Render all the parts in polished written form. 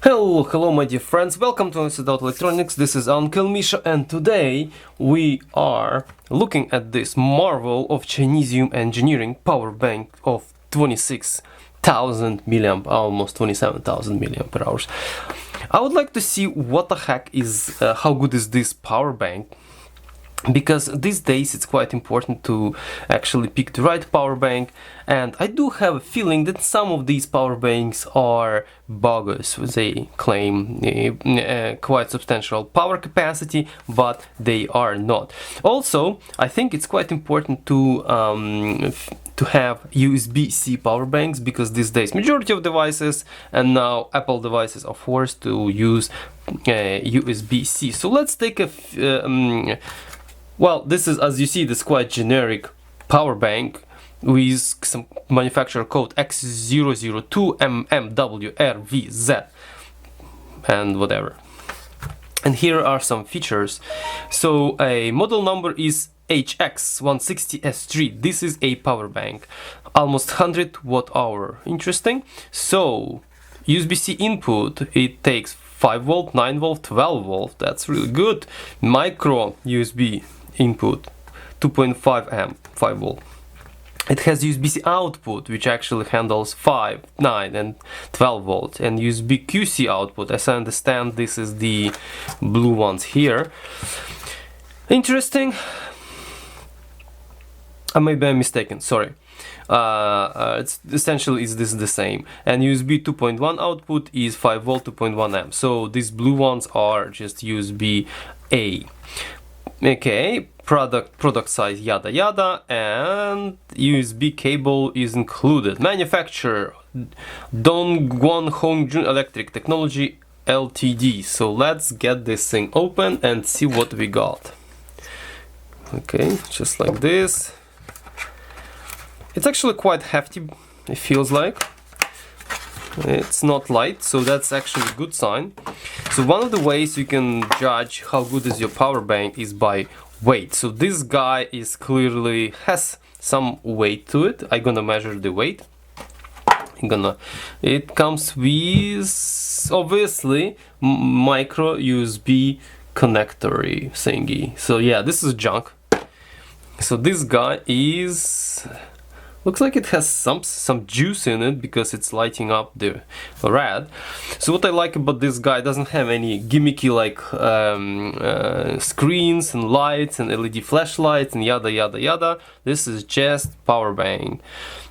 Hello my dear friends, welcome to Institute Electronics. This is Uncle Misha, and today we are looking at this marvel of Chinesium engineering power bank of 26,000 milliamp, almost 27,000 milliampere hours. I would like to see what the heck is, how good is this power bank, because these days it's quite important to actually pick the right power bank, and I do have a feeling that some of these power banks are bogus. They claim quite substantial power capacity, but they are not. Also, I think it's quite important to have USB-C power banks, because these days majority of devices and now Apple devices are forced to use USB-C. So let's take a well, this is, as you see, this quite generic power bank with some manufacturer code X002MMWRVZ and whatever. And here are some features. So a model number is HX160S3. This is a power bank, almost 100 watt-hour. Interesting. So USB-C input, it takes 5 volt, 9 volt, 12 volt. That's really good. Micro USB input, 2.5 amp, 5 volt. It has USB-C output, which actually handles 5, 9 and 12 volts, and USB QC output. As I understand, this is the blue ones here. Interesting. Maybe I'm mistaken, sorry. It's essentially is this the same, and USB 2.1 output is 5 volt, 2.1 amp. So these blue ones are just USB A. Okay, product size, yada yada, and USB cable is included. Manufacturer Dongguan Hongjun Electric Technology Ltd. So let's get this thing open and see what we got. Okay, just like this. It's actually quite hefty, it feels like. It's not light, so that's actually a good sign. So one of the ways you can judge how good is your power bank is by weight. So this guy is clearly has some weight to it. I'm gonna measure the weight. It comes with obviously micro USB connector thingy. So yeah, this is junk. So this guy is, looks like it has some juice in it because it's lighting up the red. So what I like about this guy, it doesn't have any gimmicky like screens and lights and LED flashlights and yada yada yada. This is just power bank.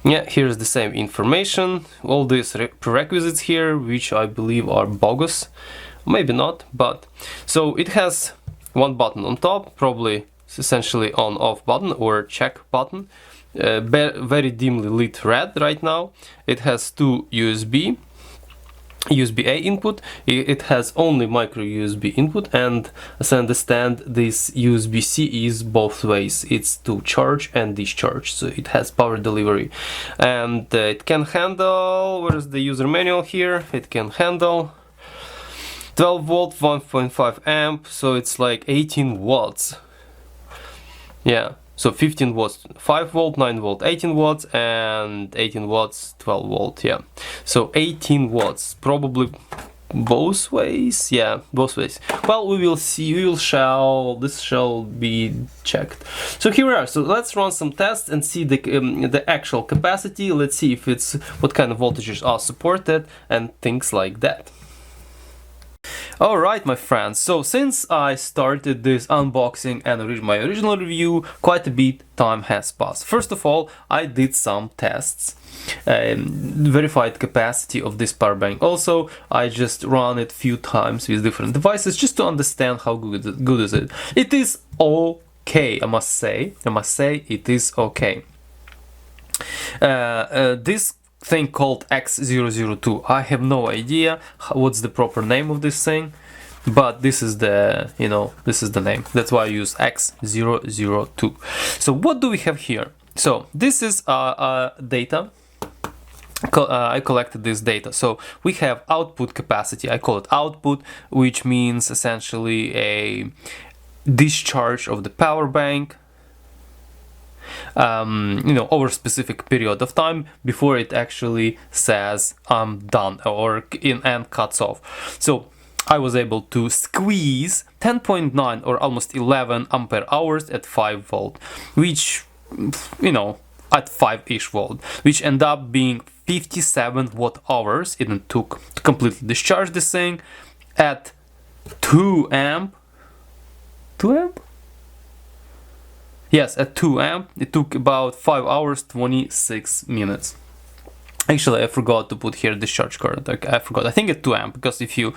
Yeah, here's the same information. All these prerequisites here, which I believe are bogus. Maybe not, but so it has one button on top, probably essentially on-off button or check button. Very dimly lit red right now. It has two USB A input. It has only micro USB input, and as I understand, this USB-C is both ways. It's to charge and discharge, so it has power delivery, and it can handle, where is the user manual here? It can handle 12 volt, 1.5 amp, so it's like 18 watts. Yeah. So 15 watts 5 volt, 9 volt 18 watts, and 18 watts 12 volt, yeah. So 18 watts, probably both ways, yeah, both ways. Well, we will see, this shall be checked. So here we are, so let's run some tests and see the actual capacity. Let's see if it's, what kind of voltages are supported and things like that. Alright my friends, so since I started this unboxing and my original review, quite a bit time has passed. First of all, I did some tests, verified capacity of this power bank. Also, I just ran it few times with different devices just to understand how good is it. It is okay, I must say it is okay. This thing called X002, I have no idea what's the proper name of this thing, but this is the, this is the name. That's why I use X002. So what do we have here? So this is data. I collected this data. So we have output capacity. I call it output, which means essentially a discharge of the power bank. you know, over a specific period of time before it actually says I'm done or and cuts off. So I was able to squeeze 10.9 or almost 11 ampere hours at 5 volt, which, you know, at 5-ish volt, which end up being 57 watt hours it took to completely discharge this thing at 2 amp. 2 amp? Yes, at 2 amp it took about 5 hours 26 minutes. Actually, I forgot to put here discharge current. I forgot. I think at 2 amp, because if you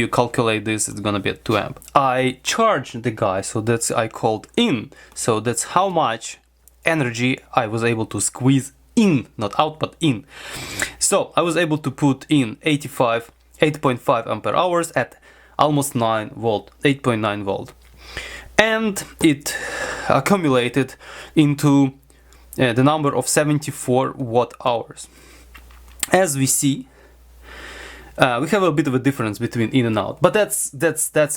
calculate this, it's gonna be at 2 amp. I charged the guy, so that's I called in. So that's how much energy I was able to squeeze in, not out, but in. So I was able to put in 8.5 ampere hours at almost 9 volt, 8.9 volt, and it accumulated into the number of 74 watt hours. As we see, we have a bit of a difference between in and out, but that's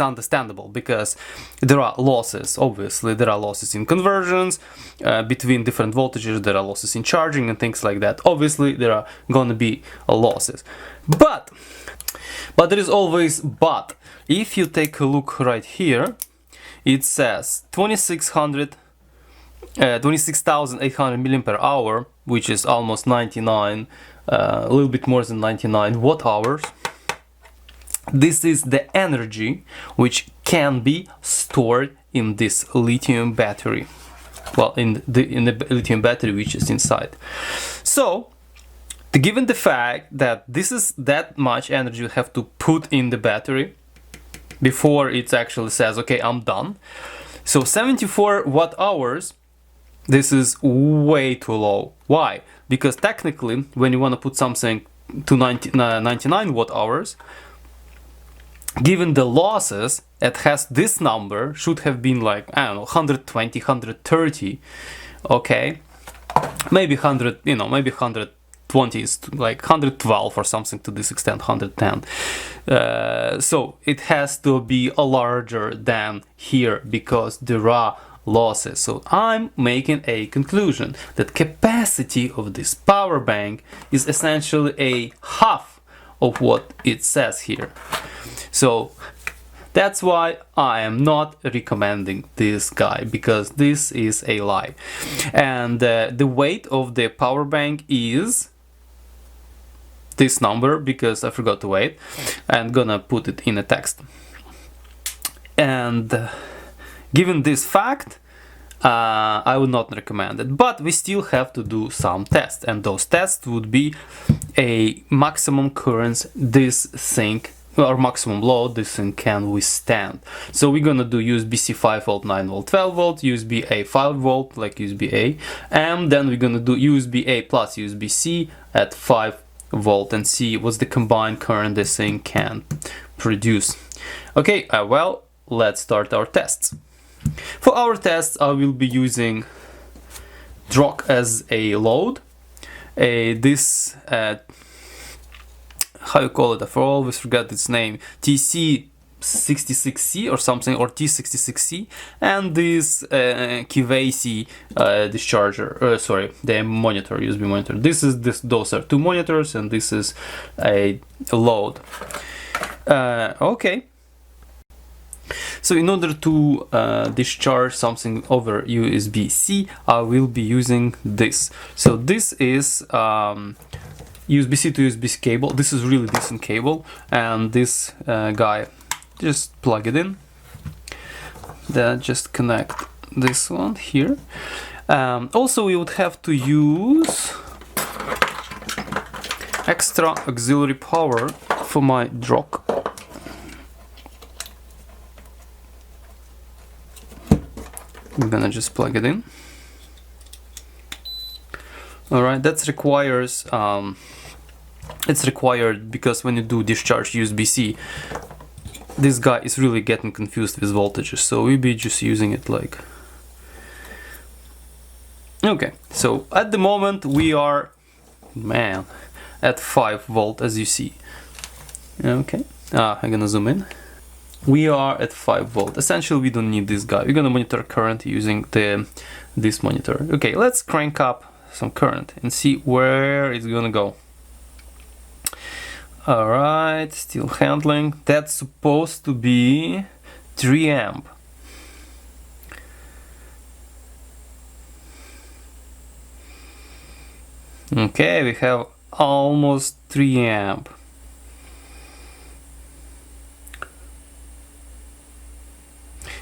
understandable because there are losses. Obviously, there are losses in conversions between different voltages. There are losses in charging and things like that. Obviously, there are going to be losses, but there is always but. If you take a look right here, it says 26,800 milliampere per hour, which is almost 99. A little bit more than 99 watt hours. This is the energy which can be stored in this lithium battery. Well, in the lithium battery which is inside. So, given the fact that this is that much energy you have to put in the battery before it actually says, okay, I'm done. So 74 watt hours, this is way too low. Why? Because technically, when you want to put something to 99 watt hours, given the losses, it has this number should have been like, I don't know, 120, 130, okay? Maybe 100, you know, maybe 120 is like 112 or something to this extent, 110. So it has to be larger than here because there are losses. So I'm making a conclusion that capacity of this power bank is essentially a half of what it says here. So that's why I am not recommending this guy, because this is a lie. And the weight of the power bank is this number, because I forgot to wait. I'm gonna put it in a text. And given this fact, I would not recommend it, but we still have to do some tests, and those tests would be a maximum currents this thing, or maximum load this thing can withstand. So we're gonna do USB-C 5 volt, 9 volt, 12 volt, USB-A 5 volt, like USB-A, and then we're gonna do USB-A plus USB-C at 5 volt and see what's the combined current this thing can produce. Okay, well, let's start our tests. For our tests, I will be using DROC as a load. This, how you call it? I always forget its name. TC66C or something, or T66C, and this Kivasi discharger. Sorry, the monitor, USB monitor. Those are two monitors, and this is a load. Okay. So in order to discharge something over USB-C, I will be using this. So this is USB-C to USB-C cable. This is really decent cable, and this guy, just plug it in. Then just connect this one here. Also, we would have to use extra auxiliary power for my DROC. I'm gonna just plug it in. Alright, that's requires it's required because when you do discharge USB-C, this guy is really getting confused with voltages, so we'll be just using it like. Okay, so at the moment we are, man, at 5 volt, as you see. Okay, I'm gonna zoom in. we are at 5 volt. Essentially, we don't need this guy. We're gonna monitor current using this monitor. Okay, let's crank up some current and see where it's gonna go. All right, still handling. That's supposed to be 3 amp. Okay, we have almost 3 amp.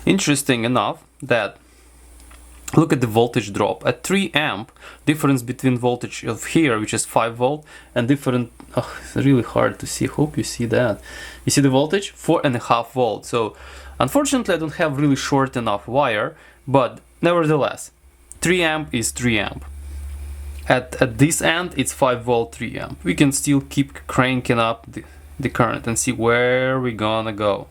Interesting enough that look at the voltage drop at 3 amp. Difference between voltage of here, which is 5 volt, and different. Oh, it's really hard to see. Hope you see that. You see the voltage 4.5 volt. So unfortunately, I don't have really short enough wire, but nevertheless, 3 amp is 3 amp. At this end, it's 5 volt 3 amp. We can still keep cranking up the current and see where we're gonna go.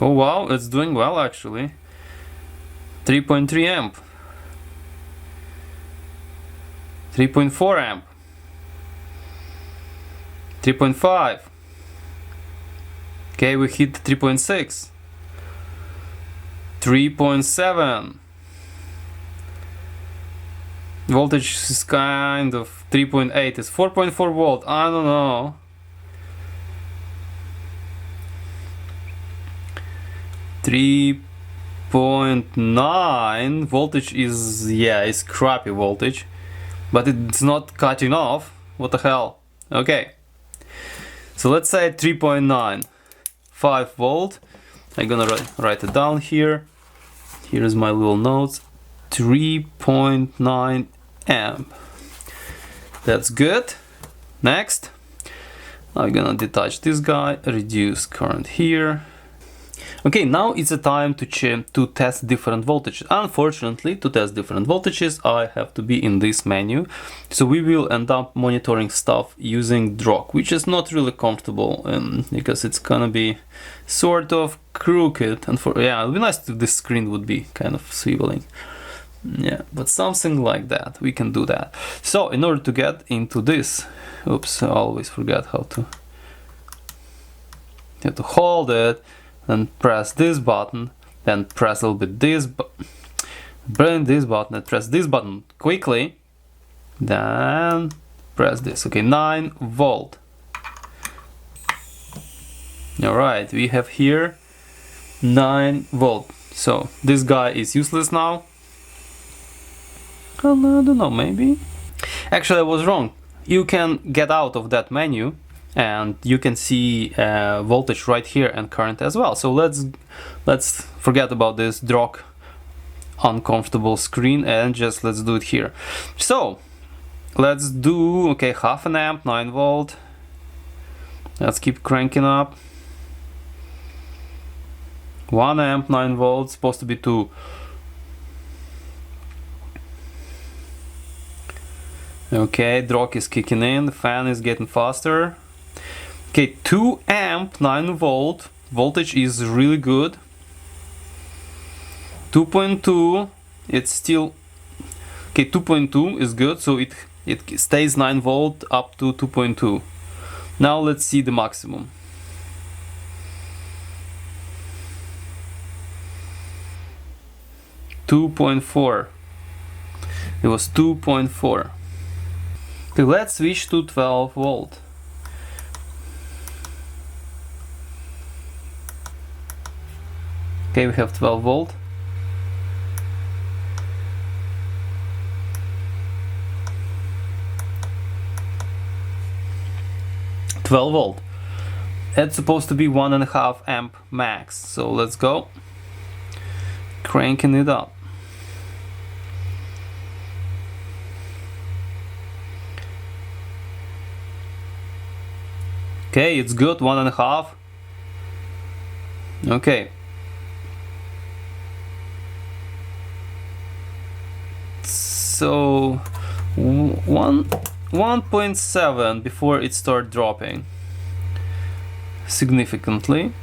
Oh wow, it's doing well actually. 3.3 amp. 3.4 amp. 3.5. Okay, we hit 3.6. 3.7. Voltage is kind of 3.8. It's 4.4 volt. I don't know. 3.9 voltage is, yeah, it's crappy voltage, but it's not cutting off. What the hell? Okay, so let's say 3.9, 5 volt. I'm gonna write it down here. Here's my little notes. 3.9 amp. That's good. Next, I'm gonna detach this guy, reduce current here. Okay, now it's a time to test different voltages. Unfortunately, to test different voltages, I have to be in this menu. So we will end up monitoring stuff using Drock, which is not really comfortable because it's gonna be sort of crooked. And yeah, it'd be nice if this screen would be kind of swiveling. Yeah, but something like that, we can do that. So in order to get into this, oops, I always forget how to. You have to hold it. Then press this button, then press a little bit this button, and press this button quickly, then press this. Okay, 9 volt. Alright, we have here 9 volt. So this guy is useless now. I don't know, maybe. Actually, I was wrong. You can get out of that menu and you can see voltage right here and current as well. So let's forget about this Drock uncomfortable screen and just let's do it here. So let's do, okay, half an amp, 9 volt. Let's keep cranking up. 1 amp, 9 volts, supposed to be 2. Okay, Drock is kicking in, the fan is getting faster. Okay, 2 amp, 9 volt, voltage is really good. 2.2, it's still, okay, 2.2 is good, so it stays 9 volt up to 2.2. Now let's see the maximum. .4. It was 2.4. Okay, let's switch to 12 volt. Okay, we have 12 volt. It's supposed to be 1.5 amp max. So let's go. Cranking it up. Okay, it's good, 1.5. Okay. So 1.7 before it started dropping significantly.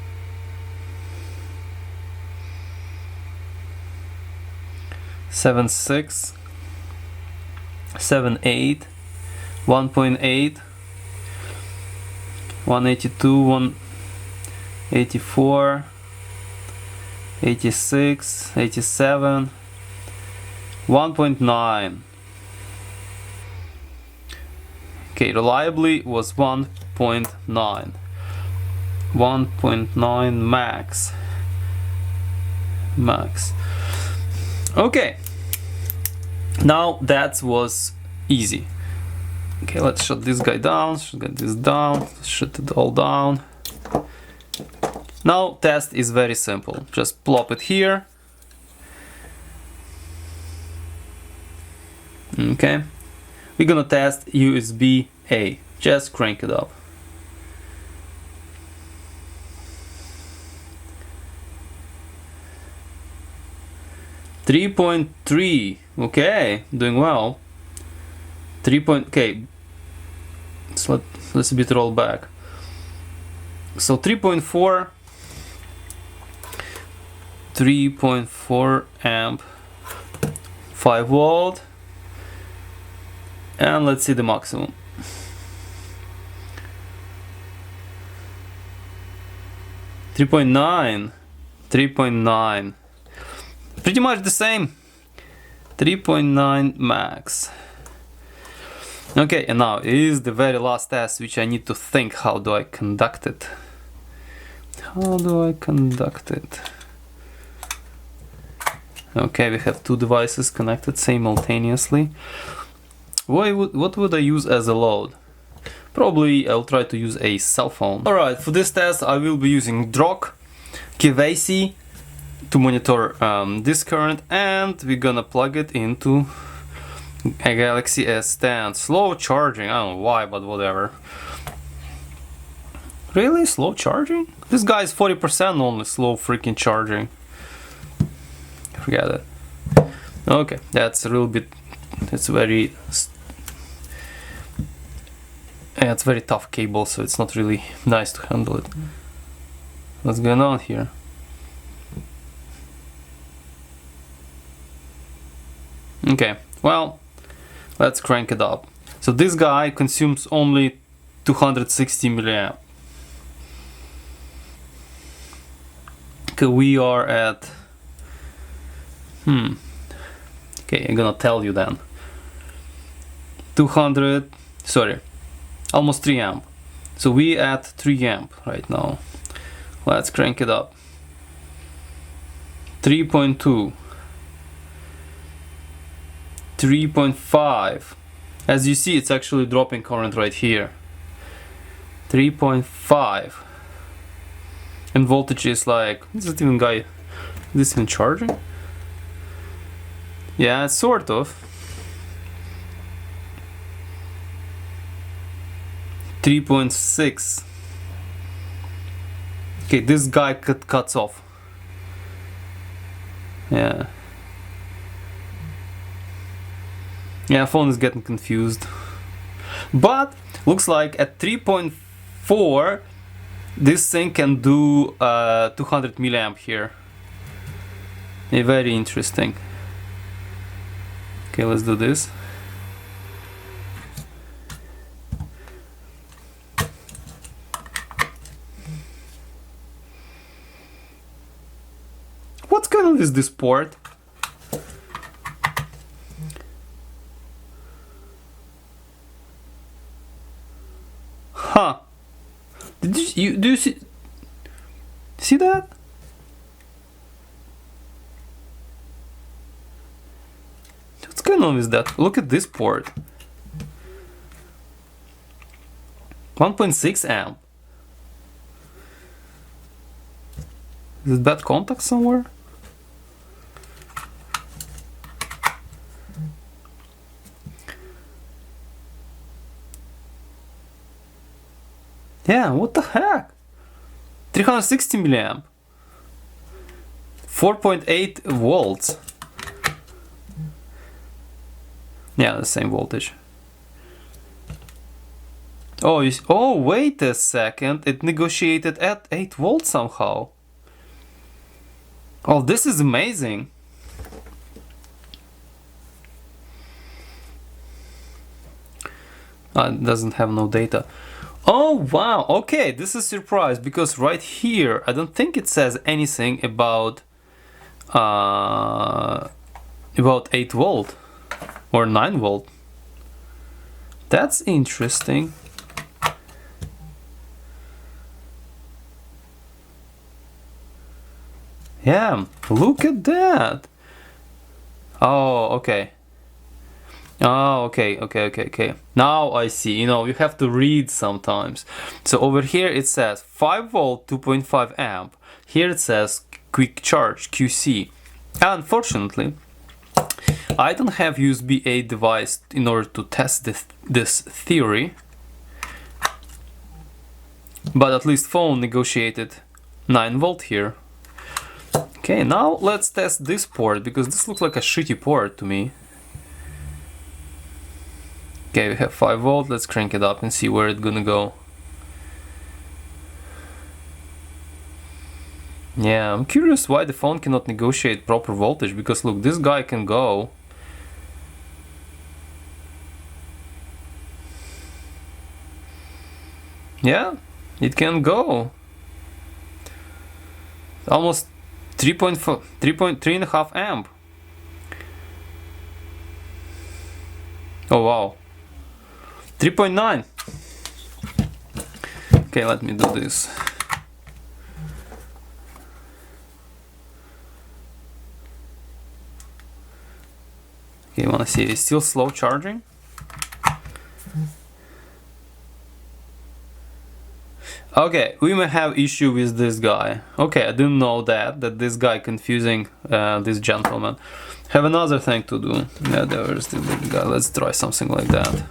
7.6, 7.8, 1.8. 182, 184, 86, 87, 1.9. Okay, reliably was 1.9. 1.9 max. Okay, now that was easy. Okay, let's shut this guy down, shut this down, shut it all down. Now test is very simple, just plop it here. Okay, we're gonna test USB A, just crank it up. .3, okay, doing well. 3. Okay, so let's a bit roll back. So 3.4, 3.4 amp, 5 volt, and let's see the maximum. 3.9, 3.9. Pretty much the same. 3.9 max. Okay, and now is the very last test, which I need to think how do I conduct it. How do I conduct it? Okay, we have two devices connected simultaneously. What would I use as a load? Probably I'll try to use a cell phone. Alright, for this test I will be using Drock, KVC to monitor this current, and we're gonna plug it into a Galaxy S10. Slow charging, I don't know why, but whatever. Really? Slow charging? This guy is 40% only slow freaking charging. Forget it. Okay, that's a little bit, it's very it's very tough cable, so it's not really nice to handle it. What's going on here? Okay, well, let's crank it up. So this guy consumes only 260 milliamp. Okay, we are at okay, I'm gonna tell you then. 200, sorry, almost 3 amp. So we at 3 amp right now. Let's crank it up. 3.2, 3.5. As you see, it's actually dropping current right here. 3.5. And voltage is like, is it even guy, is this even charging? Yeah, sort of. 3.6. Okay, this guy cuts off. Yeah. Yeah, phone is getting confused. But looks like at 3.4 this thing can do 200 milliamp here. Very interesting. Okay, let's do this. What's going on with this port? Huh? Do you see that? What's going on with that? Look at this port. 1.6 amp. Is it bad contact somewhere? Yeah, what the heck? 360 milliamp. 4.8 volts. Yeah, the same voltage. Oh, oh, wait a second. It negotiated at 8 volts somehow. Oh, this is amazing. It doesn't have no data. Oh wow, okay, this is a surprise because right here I don't think it says anything about 8 volt or 9 volt. That's interesting. Yeah, look at that. Oh, okay. Oh, okay. Now I see. You know, you have to read sometimes. So over here it says 5 volt, 2.5 amp. Here it says quick charge, QC. Unfortunately, I don't have USB-A device in order to test this theory. But at least phone negotiated 9 volt here. Okay, now let's test this port, because this looks like a shitty port to me. Okay, we have 5 volt, let's crank it up and see where it's gonna go. Yeah, I'm curious why the phone cannot negotiate proper voltage, because look, this guy can go. Yeah, it can go. Almost 3.5 amp. Oh wow. 3.9. Okay, let me do this. Okay, you wanna see it's still slow charging? Okay, we may have issue with this guy. Okay, I didn't know that this guy confusing this gentleman. Have another thing to do. Yeah, there's the big guy. Let's try something like that.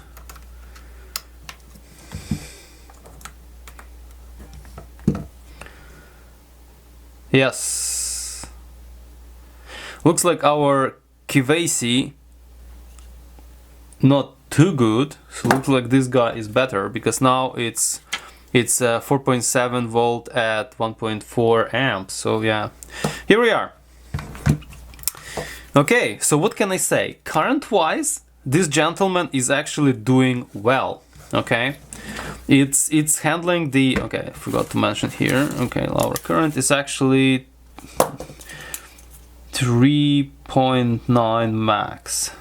Yes. Looks like our Kivasi not too good. So looks like this guy is better, because now it's 4.7 volt at 1.4 amps. So yeah, here we are. Okay, so what can I say? Current wise, this gentleman is actually doing well. Okay, it's handling the, okay, I forgot to mention here. Okay, our current is actually 3.9 max.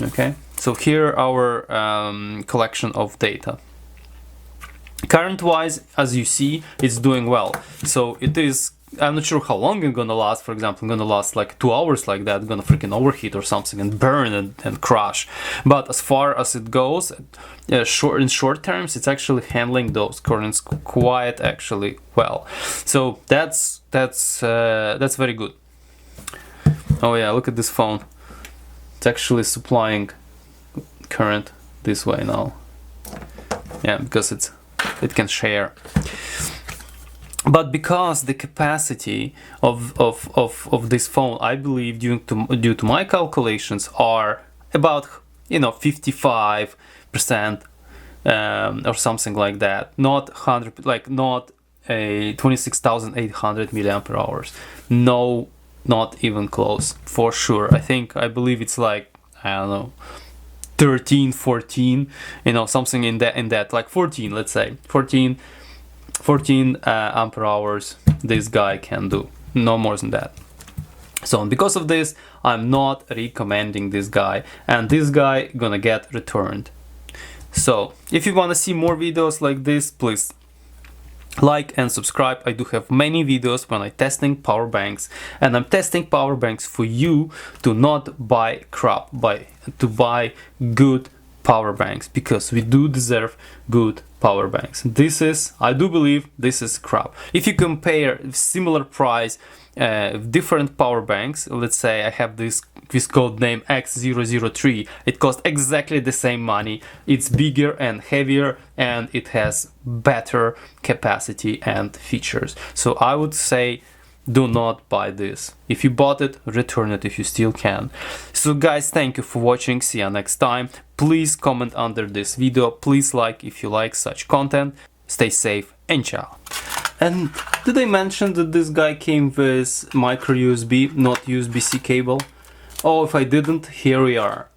Okay, so here our collection of data. Current wise, as you see, it's doing well. So it is, I'm not sure how long it's gonna last. For example, it's gonna last like 2 hours like that, gonna freaking overheat or something and burn and crash. But as far as it goes, in short terms, it's actually handling those currents quite actually well. So that's very good. Oh yeah, look at this phone. It's actually supplying current this way now. Yeah, because it can share. But because the capacity of this phone, I believe, due to my calculations, are about 55% or something like that, not 100, like not a 26,800 milliampere hours. No, not even close, for sure. I believe it's like, I don't know, 13, 14, something in that, like 14, let's say 14 ampere hours this guy can do, no more than that. So because of this, I'm not recommending this guy, and this guy gonna get returned. So if you want to see more videos like this, please like and subscribe. I do have many videos when I'm testing power banks, and I'm testing power banks for you to not buy crap, to buy good power banks, because we do deserve good power banks. I do believe this is crap. If you compare similar price different power banks, let's say I have this code name X003, it costs exactly the same money, it's bigger and heavier, and it has better capacity and features. So I would say do not buy this. If you bought it, return it if you still can. So guys, thank you for watching, see you next time. Please comment under this video, please like if you like such content. Stay safe and ciao. And did I mention that this guy came with micro USB, not USB-C cable? Oh, if I didn't, here we are,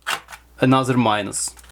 another minus.